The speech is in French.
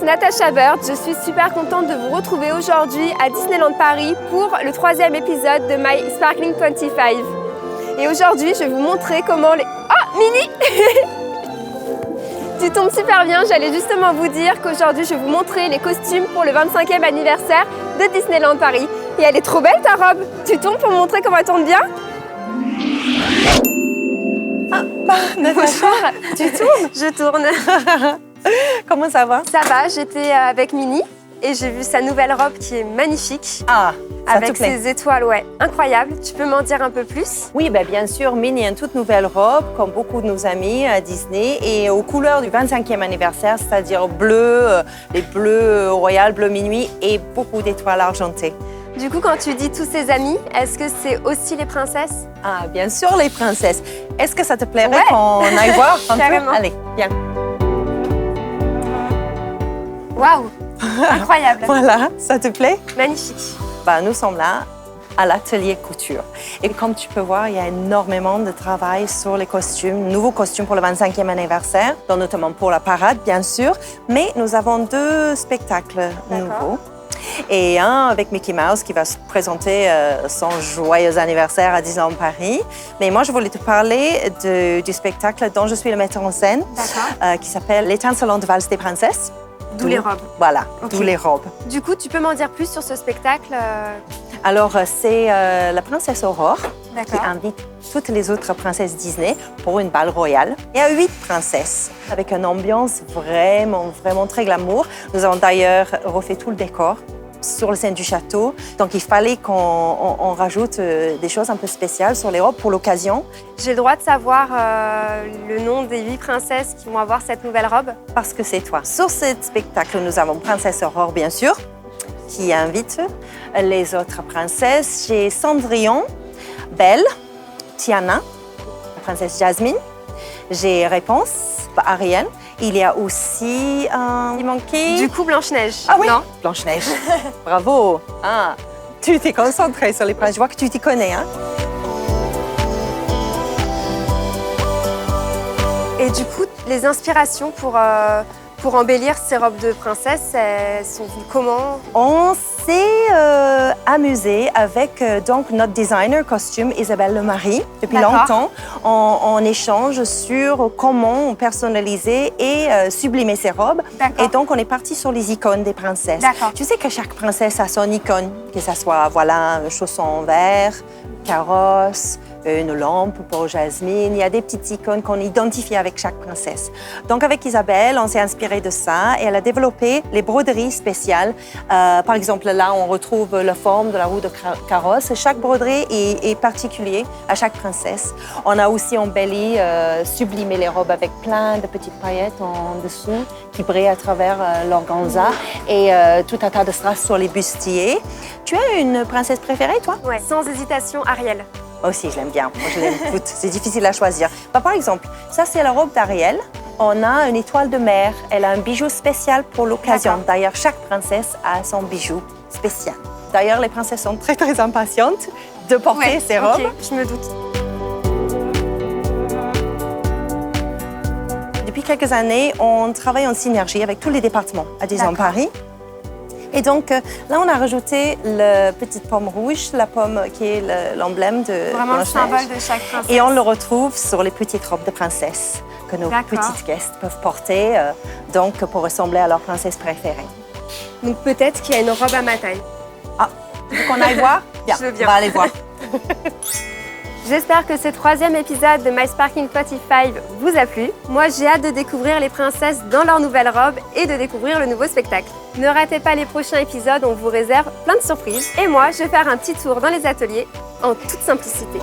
c'est Natasha Bird. Je suis super contente de vous retrouver aujourd'hui à Disneyland Paris pour le 3e épisode de My Sparkling 25. Et aujourd'hui, je vais vous montrer comment les... Oh, Minnie Tu tombes super bien, j'allais justement vous dire qu'aujourd'hui, je vais vous montrer les costumes pour le 25e anniversaire de Disneyland Paris. Et elle est trop belle ta robe. Tu tournes pour me montrer comment elle tourne bien? Ah, Natasha, tu tournes? Je tourne. Comment ça va? Ça va, j'étais avec Minnie et j'ai vu sa nouvelle robe qui est magnifique. Ah, ça avec te plaît? ses étoiles, ouais, incroyable. Tu peux m'en dire un peu plus? Oui, bien sûr, Minnie a une toute nouvelle robe, comme beaucoup de nos amis à Disney, et aux couleurs du 25e anniversaire, c'est-à-dire bleu, les bleus royal, bleu minuit et beaucoup d'étoiles argentées. Du coup, quand tu dis tous ses amis, est-ce que c'est aussi les princesses? Ah, bien sûr, les princesses. Est-ce que ça te plairait Ouais. qu'on aille voir un peu? Carrément. Allez, viens. Waouh, incroyable. Voilà, ça te plaît? Magnifique. Nous sommes là à l'atelier couture. Et comme tu peux voir, il y a énormément de travail sur les costumes, nouveaux costumes pour le 25e anniversaire, dont notamment pour la parade, bien sûr. Mais nous avons 2 spectacles nouveaux. Et un avec Mickey Mouse qui va se présenter son joyeux anniversaire à Disneyland Paris. Mais moi, je voulais te parler du spectacle dont je suis le metteur en scène, qui s'appelle L'étincelant de valse des princesses. D'où les robes. Voilà, Okay. d'où les robes. Du coup, tu peux m'en dire plus sur ce spectacle? Alors, c'est la princesse Aurore qui D'accord. invite toutes les autres princesses Disney pour une bal royale. Il y a 8 princesses avec une ambiance vraiment très glamour. Nous avons d'ailleurs refait tout le décor sur le sein du château. Donc, il fallait qu'on rajoute des choses un peu spéciales sur les robes pour l'occasion. J'ai le droit de savoir le nom des 8 princesses qui vont avoir cette nouvelle robe? Parce que c'est toi. Sur ce spectacle, nous avons Princesse Aurore, bien sûr, qui invite les autres princesses. J'ai Cendrillon, Belle, Tiana, la princesse Jasmine. J'ai Réponse, Ariel. Il y a aussi il manquait... Du coup, Blanche-Neige. Ah oui, Non? Blanche-Neige. Bravo. Ah, tu t'es concentrée sur les princes. Je vois que tu t'y connais. Hein? Et du coup, les inspirations pour embellir ces robes de princesse, elles sont venues comment? On s'est amusé avec donc notre designer costume Isabelle Lemarie depuis longtemps. On échange sur comment personnaliser et sublimer ses robes. Et donc, on est parti sur les icônes des princesses. Tu sais que chaque princesse a son icône, que ce soit un chausson en verre, carrosse, une lampe pour Jasmine. Il y a des petites icônes qu'on identifie avec chaque princesse. Donc, avec Isabelle, on s'est inspiré de ça et elle a développé les broderies spéciales. Par exemple, là, on retrouve la forme de la roue de carrosse. Chaque broderie est particulier à chaque princesse. On a aussi embelli, sublimé les robes avec plein de petites paillettes en dessous qui brillent à travers l'organza et tout un tas de strass sur les bustiers. Tu as une princesse préférée, toi? Ouais, sans hésitation, Ariel. Moi aussi, je l'aime bien. Moi, je l'aime toutes. C'est difficile à choisir. Par exemple, ça, c'est la robe d'Ariel. On a une étoile de mer. Elle a un bijou spécial pour l'occasion. D'ailleurs, chaque princesse a son bijou spécial. D'ailleurs, les princesses sont très impatientes de porter ces robes. Ok, je me doute. Depuis quelques années, on travaille en synergie avec tous les départements à Disneyland Paris. Et donc, là, on a rajouté la petite pomme rouge, la pomme qui est l'emblème de Vraiment le Blanche-Neige. symbole de chaque princesse. Et on le retrouve sur les petites robes de princesse que nos petites guests peuvent porter donc pour ressembler à leur princesse préférée. Donc peut-être qu'il y a une robe à ma taille. Ah, tu veux qu'on aille voir? Bien, Je veux bien. on va aller voir. J'espère que ce 3e épisode de My Sparkling 25 vous a plu. Moi, j'ai hâte de découvrir les princesses dans leurs nouvelles robes et de découvrir le nouveau spectacle. Ne ratez pas les prochains épisodes, on vous réserve plein de surprises. Et moi, je vais faire un petit tour dans les ateliers en toute simplicité.